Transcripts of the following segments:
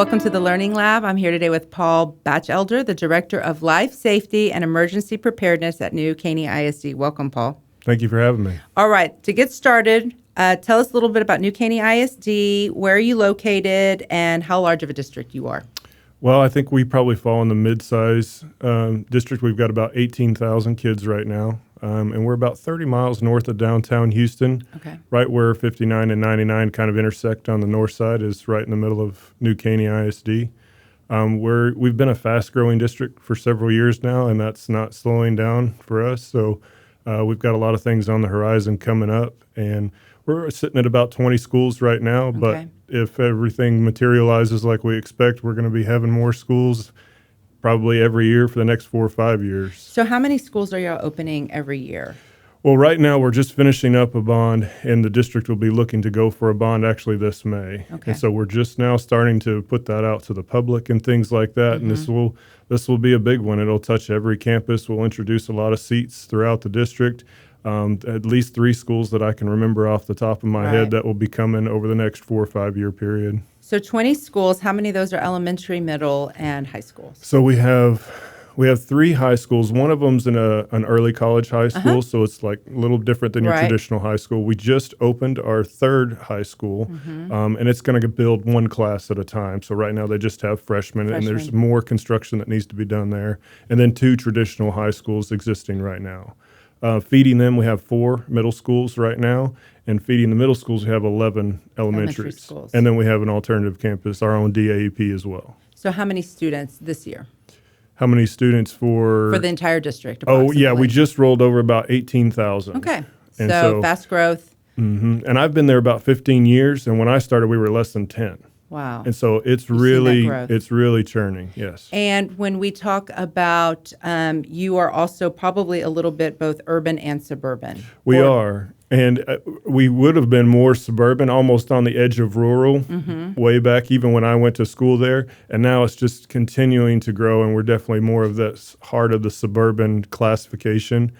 Welcome to the Learning Lab. I'm here today with Paul Batchelder, the Director of Life Safety and Emergency Preparedness at new Caney ISD. Welcome, Paul. Thank you for having me. All right, to get started, tell us a little bit about new Caney ISD, where are you located, and how large of a district you are. Well, I think we probably fall in the mid-size district. We've got about 18,000 kids right now, and we're about 30 miles north of downtown Houston. Okay. Right where 59 and 99 kind of intersect on the north side is right in the middle of new Caney ISD. We've been a fast-growing district for several years now, and that's not slowing down for us. So we've got a lot of things on the horizon coming up, and we're sitting at about 20 schools right now, but if everything materializes like we expect, we're going to be having more schools probably every year for the next 4 or 5 years. So how many schools are you opening every year? Well, right now we're just finishing up a bond, and the district will be looking to go for a bond actually this May. Okay. And so we're just now starting to put that out to the public and things like that, and this will be a big one. It'll touch every campus. We'll introduce a lot of seats throughout the district. At least 3 schools that I can remember off the top of my head that will be coming over the next 4 or 5 year period. So 20 schools, how many of those are elementary, middle, and high schools? So we have 3 high schools. One of them's in an early college high school, so it's like a little different than your traditional high school. We just opened our 3rd high school, and it's going to build 1 class at a time. So right now they just have freshmen, and there's more construction that needs to be done there. And then 2 traditional high schools existing right now. Feeding them, we have 4 middle schools right now, and feeding the middle schools, we have 11 elementary schools. And then we have an alternative campus, our own DAEP as well. So how many students this year? How many students for the entire district? Oh, yeah, we just rolled over about 18,000. Okay, and so fast growth. And I've been there about 15 years, and when I started, we were less than 10. Wow. And so it's really churning, yes. And when we talk about, you are also probably a little bit both urban and suburban. We are. And we would have been more suburban, almost on the edge of rural way back, even when I went to school there. And now it's just continuing to grow, and we're definitely more of the heart of the suburban classification.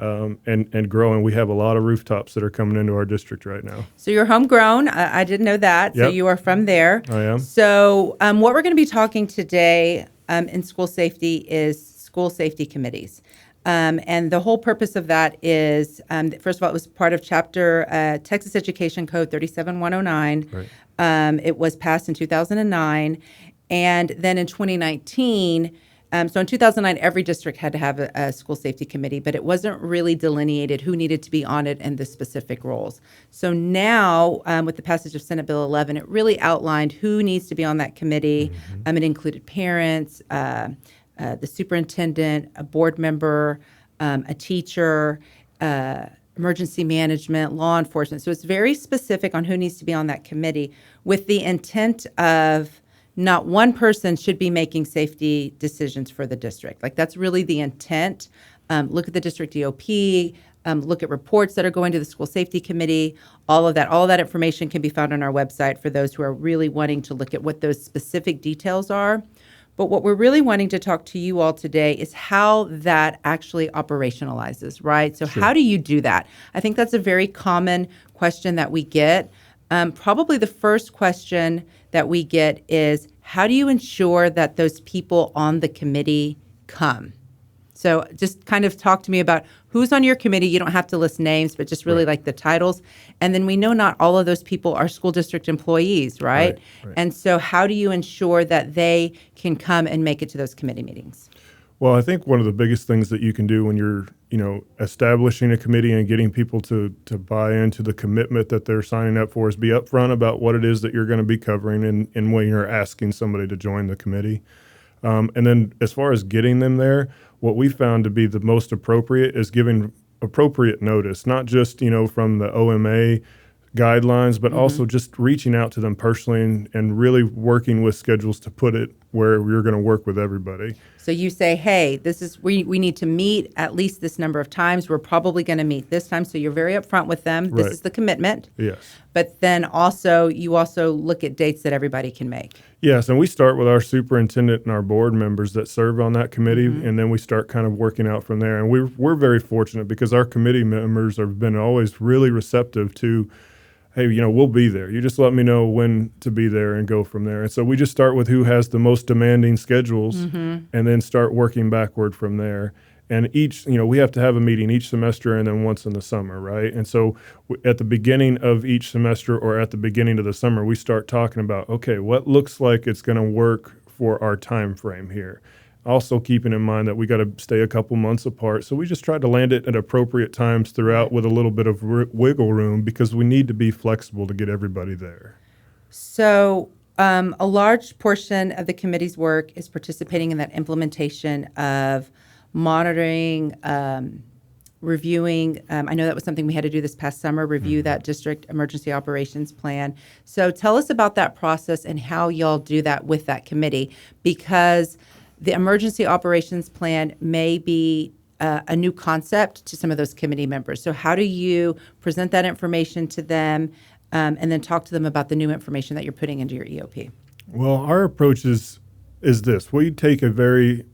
And growing. We have a lot of rooftops that are coming into our district right now. So you're homegrown. I didn't know that. Yep. So you are from there. I am. So what we're going to be talking today in school safety is school safety committees. And the whole purpose of that is, first of all, it was part of Chapter Texas Education Code 37109. Right. It was passed in 2009. And then in 2019, so in 2009, every district had to have a school safety committee, but it wasn't really delineated who needed to be on it and the specific roles. So now, with the passage of Senate Bill 11, it really outlined who needs to be on that committee. It included parents, the superintendent, a board member, a teacher, emergency management, law enforcement. So it's very specific on who needs to be on that committee with the intent of not one person should be making safety decisions for the district. Like that's really the intent. Look at the district DOP, look at reports that are going to the school safety committee. All of that information can be found on our website for those who are really wanting to look at what those specific details are. But what we're really wanting to talk to you all today is how that actually operationalizes, right? So how do you do that? I think that's a very common question that we get. Probably the first question that we get is, how do you ensure that those people on the committee come? So just kind of talk to me about who's on your committee. You don't have to list names, but just really like the titles. And then we know not all of those people are school district employees, right? And so how do you ensure that they can come and make it to those committee meetings? Well, I think one of the biggest things that you can do when you're, establishing a committee and getting people to buy into the commitment that they're signing up for is be upfront about what it is that you're going to be covering and when you're asking somebody to join the committee. And then as far as getting them there, what we found to be the most appropriate is giving appropriate notice, not just, from the OMA guidelines, but also just reaching out to them personally and really working with schedules to put it where we're going to work with everybody. So you say, hey, this is we need to meet at least this number of times. We're probably going to meet this time. So you're very upfront with them. This is the commitment. Yes. But then you also look at dates that everybody can make. Yes, and we start with our superintendent and our board members that serve on that committee, and then we start kind of working out from there. And we're very fortunate because our committee members have been always really receptive to, hey, we'll be there. You just let me know when to be there and go from there. And so we just start with who has the most demanding schedules and then start working backward from there. And each, we have to have a meeting each semester and then once in the summer, right? And so at the beginning of each semester or at the beginning of the summer, we start talking about, okay, what looks like it's going to work for our time frame here. Also keeping in mind that we got to stay a couple months apart. So we just try to land it at appropriate times throughout with a little bit of wiggle room because we need to be flexible to get everybody there. So a large portion of the committee's work is participating in that implementation of monitoring, reviewing. I know that was something we had to do this past summer, review that district emergency operations plan. So tell us about that process and how y'all do that with that committee, because the emergency operations plan may be a new concept to some of those committee members. So how do you present that information to them and then talk to them about the new information that you're putting into your EOP? Well, our approach is this. We take a very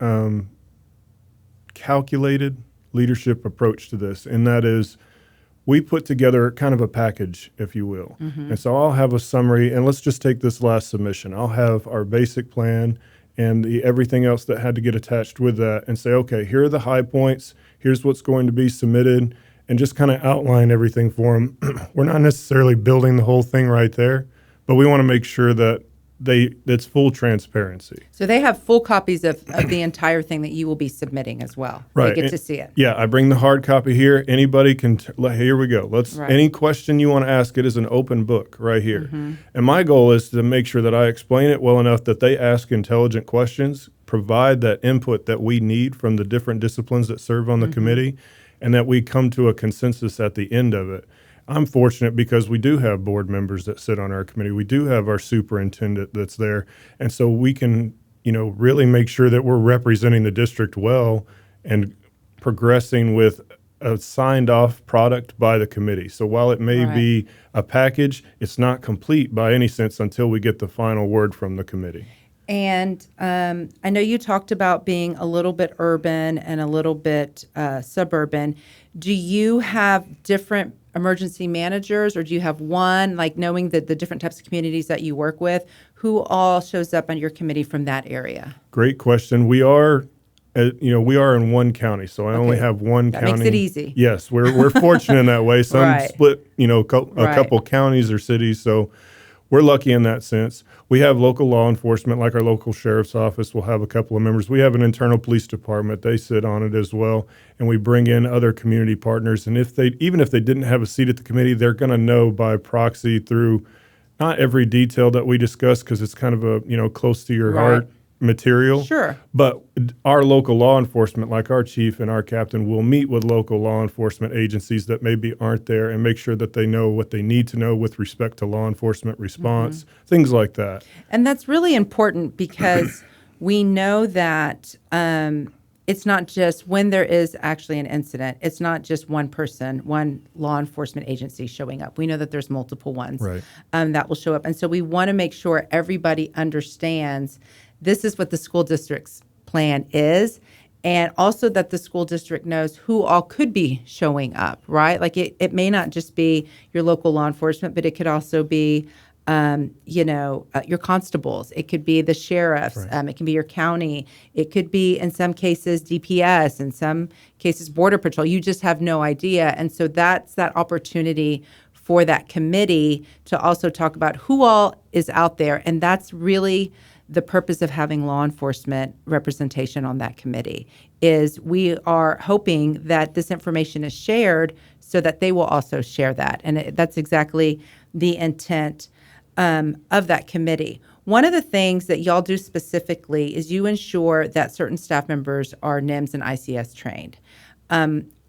calculated leadership approach to this, and that is we put together kind of a package, if you will. And so I'll have a summary, and let's just take this last submission. I'll have our basic plan and everything else that had to get attached with that and say, okay, here are the high points, here's what's going to be submitted, and just kind of outline everything for them. We're not necessarily building the whole thing right there, but we want to make sure that it's full transparency. So they have full copies of the entire thing that you will be submitting as well. Right. They get to see it. Yeah, I bring the hard copy here. Anybody can, here we go. Right. Any question you want to ask, it is an open book right here. And my goal is to make sure that I explain it well enough that they ask intelligent questions, provide that input that we need from the different disciplines that serve on the committee, and that we come to a consensus at the end of it. I'm fortunate because we do have board members that sit on our committee. We do have our superintendent that's there. And so we can, really make sure that we're representing the district well and progressing with a signed off product by the committee. So while it may be a package, it's not complete by any sense until we get the final word from the committee. And I know you talked about being a little bit urban and a little bit suburban. Do you have different emergency managers, or do you have one, like knowing that the different types of communities that you work with, who all shows up on your committee from that area? Great question. We are, we are in one county, so I only have one county. That makes it easy. Yes, we're fortunate in that way. Some split, a couple counties or cities, so we're lucky in that sense. We have local law enforcement, like our local sheriff's office will have a couple of members. We have an internal police department. They sit on it as well. And we bring in other community partners. And even if they didn't have a seat at the committee, they're going to know by proxy through not every detail that we discuss because it's kind of a, close to your heart material. Sure. But our local law enforcement, like our chief and our captain, will meet with local law enforcement agencies that maybe aren't there and make sure that they know what they need to know with respect to law enforcement response, things like that. And that's really important because we know that it's not just when there is actually an incident, it's not just one person, one law enforcement agency showing up. We know that there's multiple ones that will show up. And so we want to make sure everybody understands this is what the school district's plan is, and also that the school district knows who all could be showing up, right? Like it may not just be your local law enforcement, but it could also be, your constables. It could be the sheriffs. It can be your county. It could be, in some cases, DPS. In some cases, Border Patrol. You just have no idea. And so that's that opportunity for that committee to also talk about who all is out there. And that's really the purpose of having law enforcement representation on that committee, is we are hoping that this information is shared so that they will also share that. And that's exactly the intent of that committee. One of the things that y'all do specifically is you ensure that certain staff members are NIMS and ICS trained.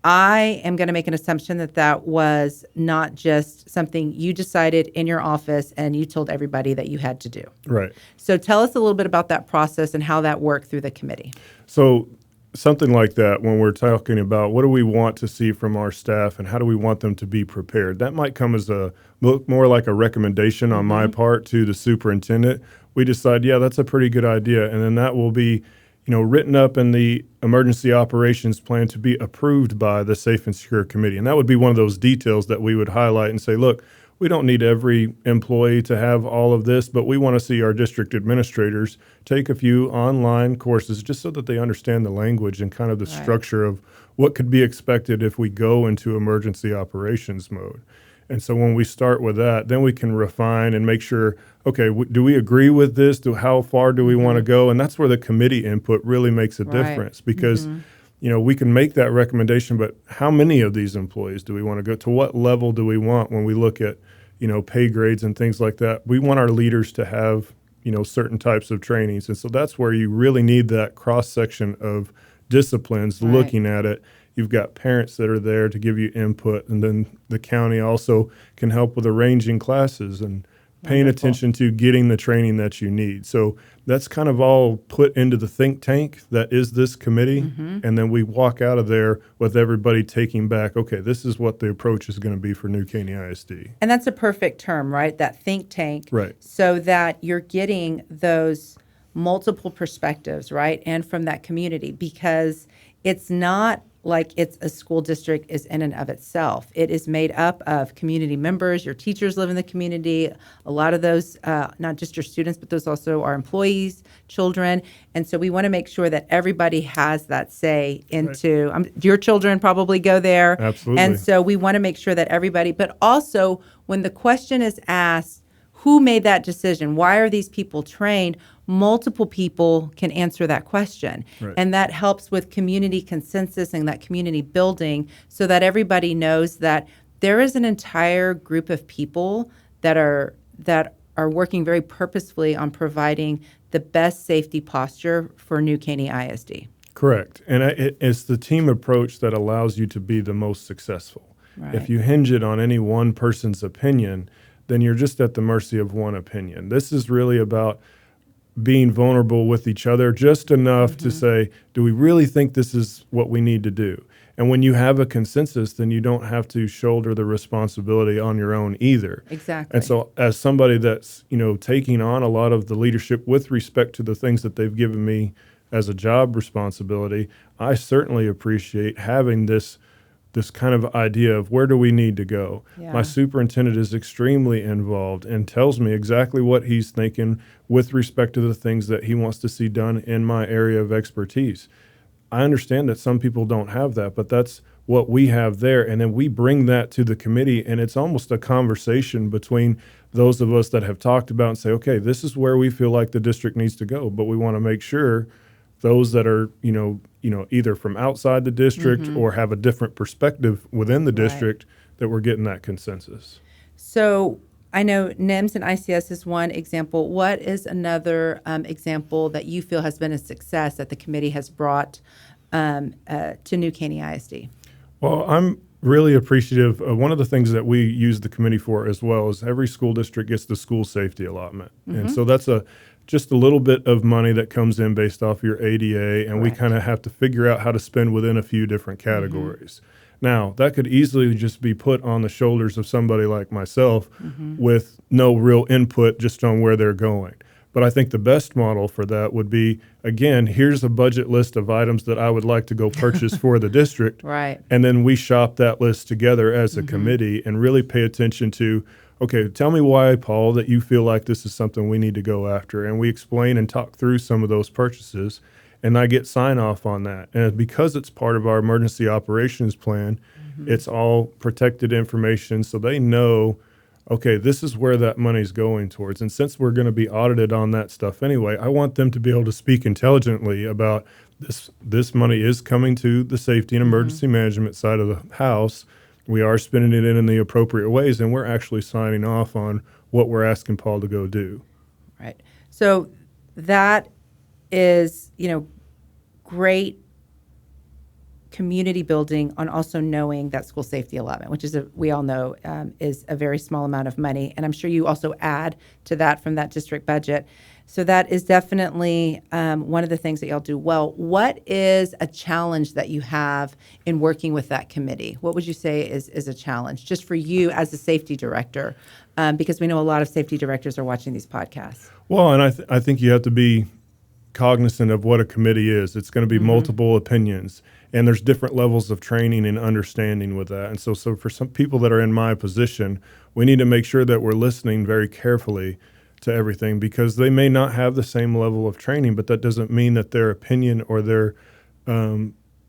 I am going to make an assumption that that was not just something you decided in your office and you told everybody that you had to do. Right. So tell us a little bit about that process and how that worked through the committee. So something like that, when we're talking about what do we want to see from our staff and how do we want them to be prepared, that might come as more like a recommendation on my part to the superintendent. We decide, yeah, that's a pretty good idea. And then that will be written up in the emergency operations plan to be approved by the Safe and Secure Committee. And that would be one of those details that we would highlight and say, look, we don't need every employee to have all of this, but we want to see our district administrators take a few online courses just so that they understand the language and kind of the Right. structure of what could be expected if we go into emergency operations mode. And so when we start with that, then we can refine and make sure, okay, do we agree with this? How far do we want to go? And that's where the committee input really makes a Right. difference because we can make that recommendation, but how many of these employees do we want to go to? What level do we want when we look at, pay grades and things like that? We want our leaders to have, certain types of trainings. And so that's where you really need that cross section of disciplines Right. looking at it. You've got parents that are there to give you input, and then the county also can help with arranging classes and paying Wonderful. attention to getting the training that you need. So that's kind of all put into the think tank that is this committee, and then we walk out of there with everybody taking back, okay, this is what the approach is going to be for New Caney ISD. And that's a perfect term, right? That think tank. Right. So that you're getting those multiple perspectives, right? And from that community, because it's not like it's a school district is in and of itself. It is made up of community members. Your teachers live in the community. A lot of those, not just your students, but those also are employees, children. And so we want to make sure that everybody has that say into, your children probably go there. Absolutely. And so we want to make sure that everybody, but also when the question is asked, who made that decision? Why are these people trained? Multiple people can answer that question. Right. And that helps with community consensus and that community building so that everybody knows that there is an entire group of people that are working very purposefully on providing the best safety posture for New Caney ISD. Correct. And it's the team approach that allows you to be the most successful. Right. If you hinge it on any one person's opinion, then you're just at the mercy of one opinion. This is really about being vulnerable with each other just enough to say, do we really think this is what we need to do? And when you have a consensus, then you don't have to shoulder the responsibility on your own either. Exactly. And so as somebody that's, taking on a lot of the leadership with respect to the things that they've given me as a job responsibility, I certainly appreciate having this kind of idea of where do we need to go. Yeah. My superintendent is extremely involved and tells me exactly what he's thinking with respect to the things that he wants to see done in my area of expertise. I understand that some people don't have that, but that's what we have there. And then we bring that to the committee, and it's almost a conversation between those of us that have talked about and say, okay, this is where we feel like the district needs to go, but we want to make sure those that are, either from outside the district or have a different perspective within the district, that we're getting that consensus. So I know NIMS and ICS is one example. What is another example that you feel has been a success that the committee has brought to New Caney ISD? Well, I'm really appreciative. One of the things that we use the committee for as well is every school district gets the school safety allotment. And so that's just a little bit of money that comes in based off your ADA, and we kind of have to figure out how to spend within a few different categories. Now, that could easily just be put on the shoulders of somebody like myself with no real input just on where they're going. But I think the best model for that would be, again, here's a budget list of items that I would like to go purchase for the district. Right. And then we shop that list together as a committee and really pay attention to, okay, tell me why, Paul, that you feel like this is something we need to go after. And we explain and talk through some of those purchases, and I get sign off on that. And because it's part of our emergency operations plan, it's all protected information, so they know, okay, this is where that money's going towards. And since we're going to be audited on that stuff anyway, I want them to be able to speak intelligently about this money is coming to the safety and emergency management side of the house. We are spending it in the appropriate ways, and we're actually signing off on what we're asking Paul to go do. Right. So that is, great community building on also knowing that school safety allotment, which is we all know is a very small amount of money. And I'm sure you also add to that from that district budget. So that is definitely one of the things that y'all do well. What is a challenge that you have in working with that committee? What would you say is a challenge just for you as a safety director? Because we know a lot of safety directors are watching these podcasts. Well, and I think you have to be cognizant of what a committee is. It's going to be multiple opinions. And there's different levels of training and understanding with that. And so for some people that are in my position, we need to make sure that we're listening very carefully to everything, because they may not have the same level of training, but that doesn't mean that their opinion or their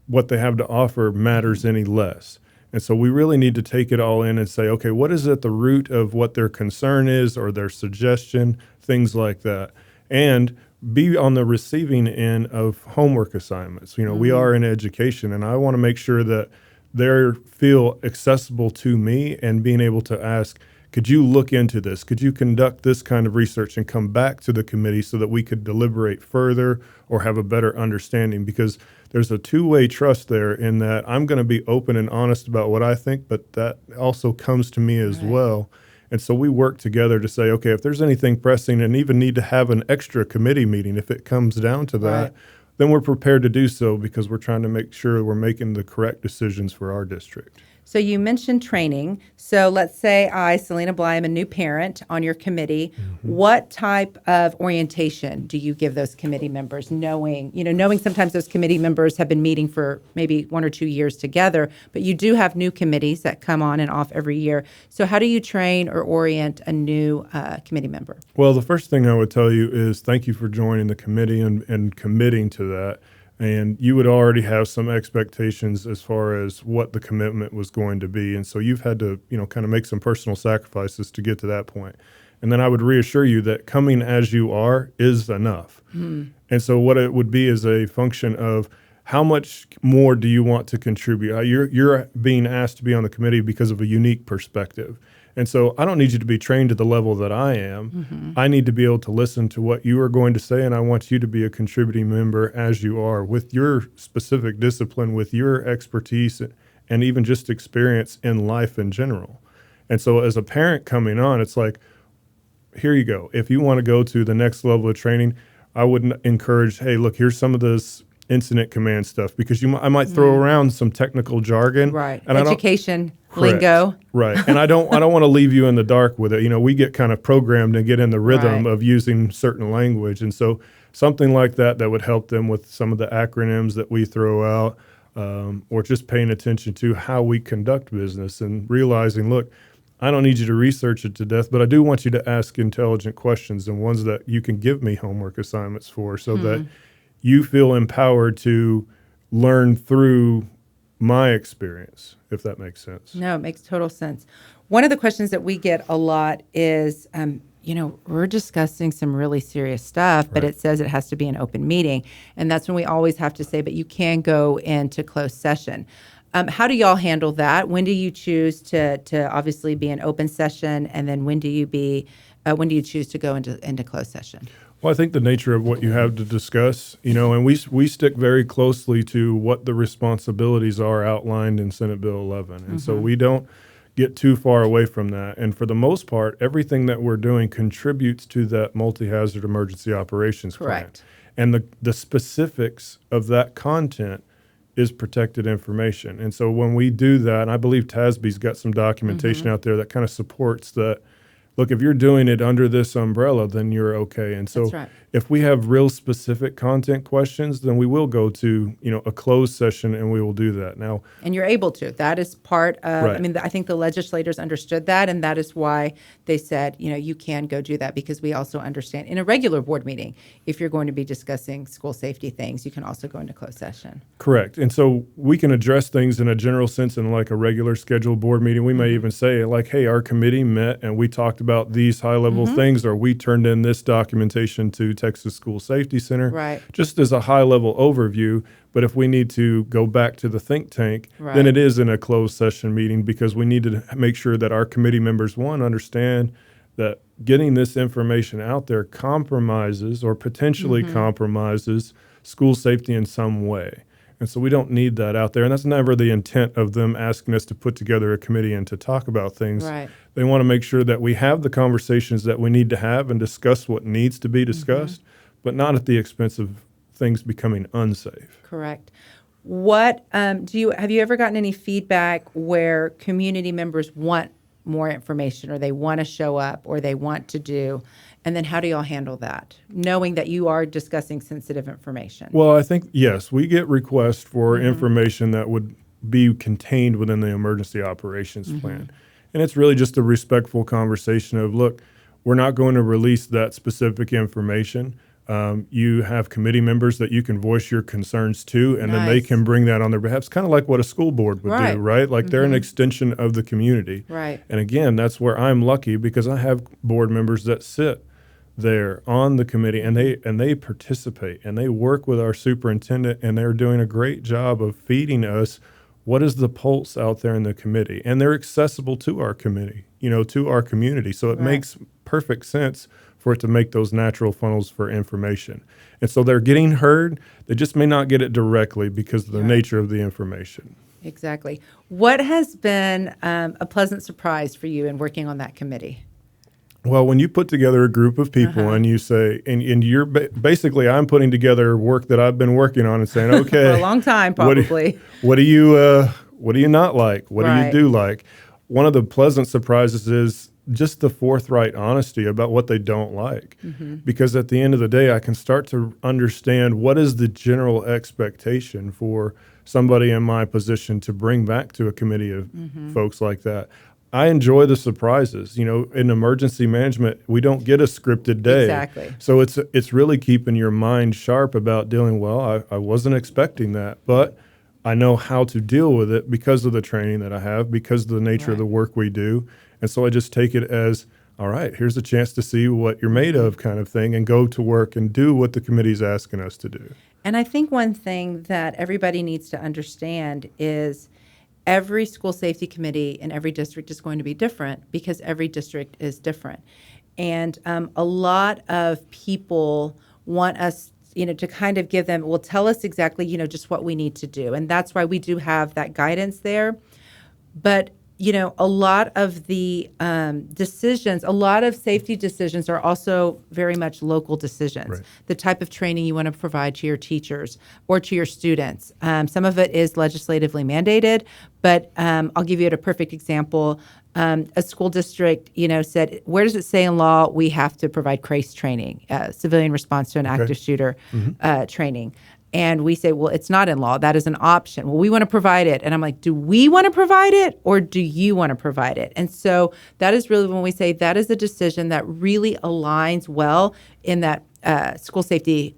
what they have to offer matters any less. And so we really need to take it all in and say, okay, what is at the root of what their concern is or their suggestion, things like that. And be on the receiving end of homework assignments. We are in education, and I want to make sure that they feel accessible to me and being able to ask, could you look into this? Could you conduct this kind of research and come back to the committee so that we could deliberate further or have a better understanding? Because there's a two-way trust there in that I'm going to be open and honest about what I think, but that also comes to me as well. And so we work together to say, okay, if there's anything pressing and even need to have an extra committee meeting, if it comes down to that, then we're prepared to do so, because we're trying to make sure we're making the correct decisions for our district. So you mentioned training. So let's say I, Celina Bley, am a new parent on your committee. What type of orientation do you give those committee members, knowing sometimes those committee members have been meeting for maybe 1 or 2 years together, but you do have new committees that come on and off every year. So how do you train or orient a new committee member? Well, the first thing I would tell you is thank you for joining the committee and committing to that. And you would already have some expectations as far as what the commitment was going to be. And so you've had to, kind of make some personal sacrifices to get to that point. And then I would reassure you that coming as you are is enough. And so what it would be is a function of how much more do you want to contribute? You're being asked to be on the committee because of a unique perspective. And so I don't need you to be trained to the level that I am. I need to be able to listen to what you are going to say, and I want you to be a contributing member as you are, with your specific discipline, with your expertise, and even just experience in life in general. And so as a parent coming on, it's like, here you go. If you want to go to the next level of training, I would encourage, hey, look, here's some of this incident command stuff, because I might throw around some technical jargon. Right. And Education lingo. Right. And I don't want to leave you in the dark with it. We get kind of programmed and get in the rhythm of using certain language. And so something like that would help them with some of the acronyms that we throw out, or just paying attention to how we conduct business and realizing, look, I don't need you to research it to death, but I do want you to ask intelligent questions and ones that you can give me homework assignments for, so that you feel empowered to learn through my experience, if that makes sense. No, it makes total sense. One of the questions that we get a lot is, we're discussing some really serious stuff, but it says it has to be an open meeting. And that's when we always have to say, but you can go into closed session. How do y'all handle that? When do you choose to obviously be an open session? And then when do you choose to go into closed session? Well, I think the nature of what you have to discuss, and we stick very closely to what the responsibilities are outlined in Senate Bill 11. And so we don't get too far away from that. And for the most part, everything that we're doing contributes to that multi-hazard emergency operations plan. And the specifics of that content is protected information. And so when we do that, and I believe TASB's got some documentation out there that kind of supports that, look, if you're doing it under this umbrella, then you're okay. And so if we have real specific content questions, then we will go to, a closed session, and we will do that. Now, and you're able to. That is part of, I think the legislators understood that, and that is why they said, you can go do that, because we also understand in a regular board meeting, if you're going to be discussing school safety things, you can also go into closed session. Correct. And so we can address things in a general sense in like a regular scheduled board meeting. We may even say like, hey, our committee met and we talked about these high-level things, or we turned in this documentation to Texas School Safety Center, just as a high-level overview. But if we need to go back to the think tank, then it is in a closed session meeting, because we need to make sure that our committee members, one, understand that getting this information out there compromises or potentially compromises school safety in some way. And so we don't need that out there. And that's never the intent of them asking us to put together a committee and to talk about things. They want to make sure that we have the conversations that we need to have and discuss what needs to be discussed, but not at the expense of things becoming unsafe. Correct. What have you ever gotten any feedback where community members want more information, or they want to show up, or they want to do, And then how do y'all handle that, knowing that you are discussing sensitive information? Well, I think, yes, we get requests for information that would be contained within the emergency operations plan. And it's really just a respectful conversation of, look, we're not going to release that specific information. You have committee members that you can voice your concerns to, and then they Nice. can bring that on their behalf. It's kind of like what a school board would Right. do, right? Like they're an extension of the community. Right. And again, that's where I'm lucky because I have board members that sit there on the committee and they participate and they work with our superintendent, and they're doing a great job of feeding us what is the pulse out there in the committee, and they're accessible to our committee, to our community. So it makes perfect sense for it to make those natural funnels for information. And so they're getting heard. They just may not get it directly because of the nature of the information. Exactly. What has been a pleasant surprise for you in working on that committee? Well, when you put together a group of people and you say, and you're basically, I'm putting together work that I've been working on and saying, okay, For a long time, probably. what do you not like? What do Right. you do like? One of the pleasant surprises is just the forthright honesty about what they don't like. Because at the end of the day, I can start to understand what is the general expectation for somebody in my position to bring back to a committee of folks like that. I enjoy the surprises. In emergency management, we don't get a scripted day. Exactly. So it's really keeping your mind sharp about dealing, well, I wasn't expecting that, but I know how to deal with it because of the training that I have, because of the nature of the work we do. And so I just take it as, all right, here's a chance to see what you're made of kind of thing, and go to work and do what the committee's asking us to do. And I think one thing that everybody needs to understand is every school safety committee in every district is going to be different because every district is different. And a lot of people want us, to kind of give them, well, tell us exactly, just what we need to do. And that's why we do have that guidance there. But a lot of the decisions, a lot of safety decisions are also very much local decisions. Right. The type of training you want to provide to your teachers or to your students. Some of it is legislatively mandated, but I'll give you a perfect example. A school district, said, where does it say in law we have to provide CRACE training, civilian response to an active shooter training? And we say, well, it's not in law. That is an option. Well, we want to provide it. And I'm like, do we want to provide it or do you want to provide it? And so that is really when we say that is a decision that really aligns well in that school safety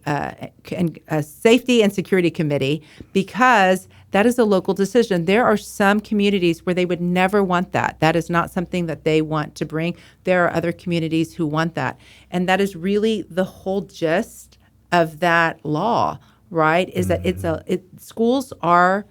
safety and security committee, because that is a local decision. There are some communities where they would never want that. That is not something that they want to bring. There are other communities who want that. And that is really the whole gist of that law. Right, is that schools are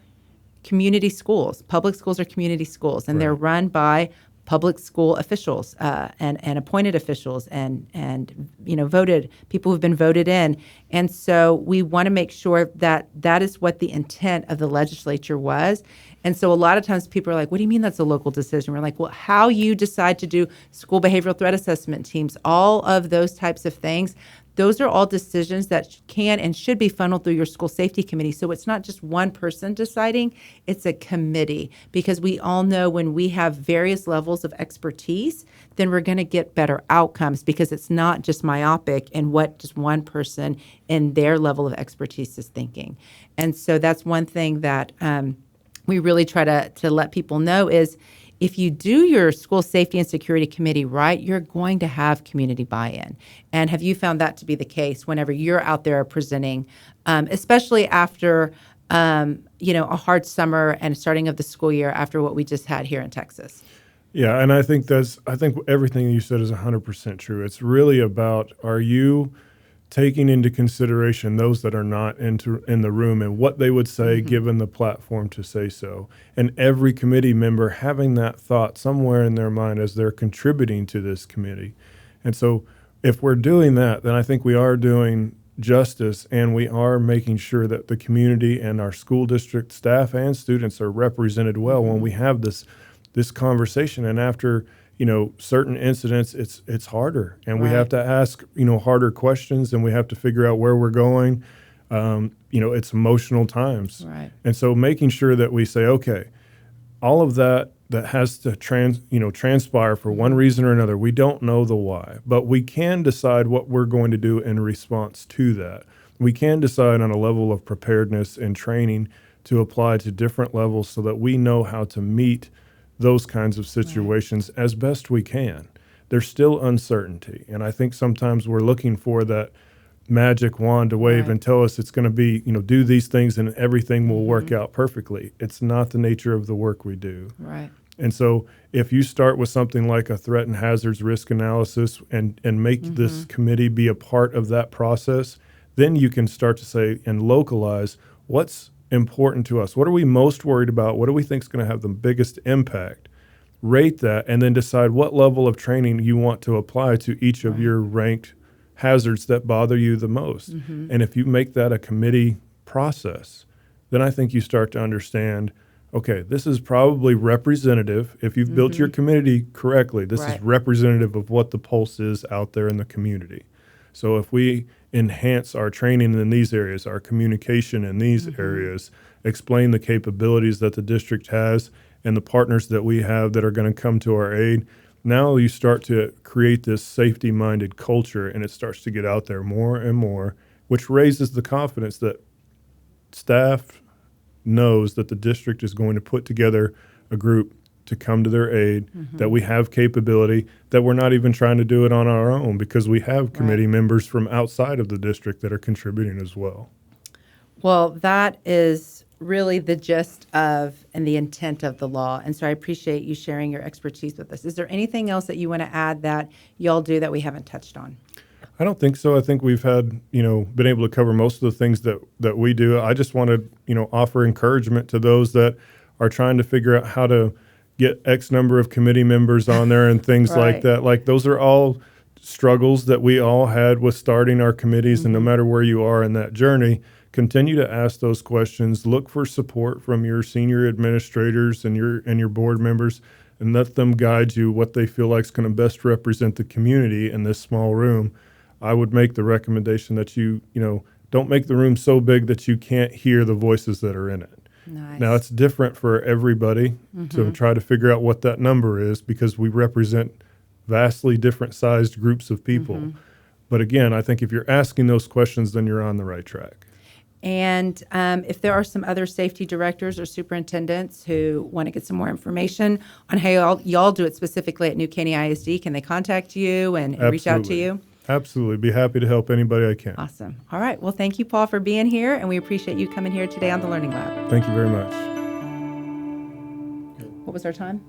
community schools. Public schools are community schools, and they're run by public school officials and appointed officials and voted people who've been voted in. And so we want to make sure that that is what the intent of the legislature was. And so a lot of times people are like, what do you mean that's a local decision? We're like, well, how you decide to do school behavioral threat assessment teams, all of those types of things, those are all decisions that can and should be funneled through your school safety committee. So it's not just one person deciding, it's a committee. Because we all know when we have various levels of expertise, then we're going to get better outcomes, because it's not just myopic in what just one person in their level of expertise is thinking. And so that's one thing that we really try to let people know is, if you do your school safety and security committee right, you're going to have community buy-in. And have you found that to be the case whenever you're out there presenting, especially after a hard summer and starting of the school year after what we just had here in Texas? Yeah, and I think everything you said is 100% true. It's really about, are you taking into consideration those that are not in the room and what they would say given the platform to say so. And every committee member having that thought somewhere in their mind as they're contributing to this committee. And so if we're doing that, then I think we are doing justice, and we are making sure that the community and our school district staff and students are represented well when we have this conversation. And after certain incidents, it's harder, and we have to ask, harder questions, and we have to figure out where we're going. It's emotional times. Right. And so making sure that we say, okay, all of that that has to transpire for one reason or another. We don't know the why, but we can decide what we're going to do in response to that. We can decide on a level of preparedness and training to apply to different levels so that we know how to meet those kinds of situations as best we can. There's still uncertainty, and I think sometimes we're looking for that magic wand to wave and tell us it's going to be, do these things and everything will work out perfectly. It's not the nature of the work we do. Right. And so if you start with something like a threat and hazards risk analysis and make this committee be a part of that process, then you can start to say and localize what's important to us. What are we most worried about? What do we think is going to have the biggest impact? Rate that and then decide what level of training you want to apply to each of your ranked hazards that bother you the most. And if you make that a committee process, then I think you start to understand, okay, this is probably representative. If you've built your committee correctly, this is representative of what the pulse is out there in the community. So if we enhance our training in these areas, our communication in these areas, explain the capabilities that the district has and the partners that we have that are going to come to our aid, now you start to create this safety-minded culture, and it starts to get out there more and more, which raises the confidence that staff knows that the district is going to put together a group to come to their aid, that we have capability, that we're not even trying to do it on our own because we have committee members from outside of the district that are contributing as well. Well, that is really the gist of and the intent of the law. And so I appreciate you sharing your expertise with us. Is there anything else that you want to add that y'all do that we haven't touched on? I don't think so. I think we've had, been able to cover most of the things that we do. I just want to, offer encouragement to those that are trying to figure out how to get X number of committee members on there and things like that. Like those are all struggles that we all had with starting our committees. And no matter where you are in that journey, continue to ask those questions. Look for support from your senior administrators and your board members, and let them guide you what they feel like is going to best represent the community in this small room. I would make the recommendation that you don't make the room so big that you can't hear the voices that are in it. Nice. Now, it's different for everybody to try to figure out what that number is because we represent vastly different sized groups of people. But again, I think if you're asking those questions, then you're on the right track. And if there are some other safety directors or superintendents who want to get some more information on how y'all do it specifically at New Caney ISD, can they contact you and reach out to you? Absolutely. Be happy to help anybody I can. Awesome. All right. Well, thank you, Paul, for being here, and we appreciate you coming here today on the Learning Lab. Thank you very much. What was our time?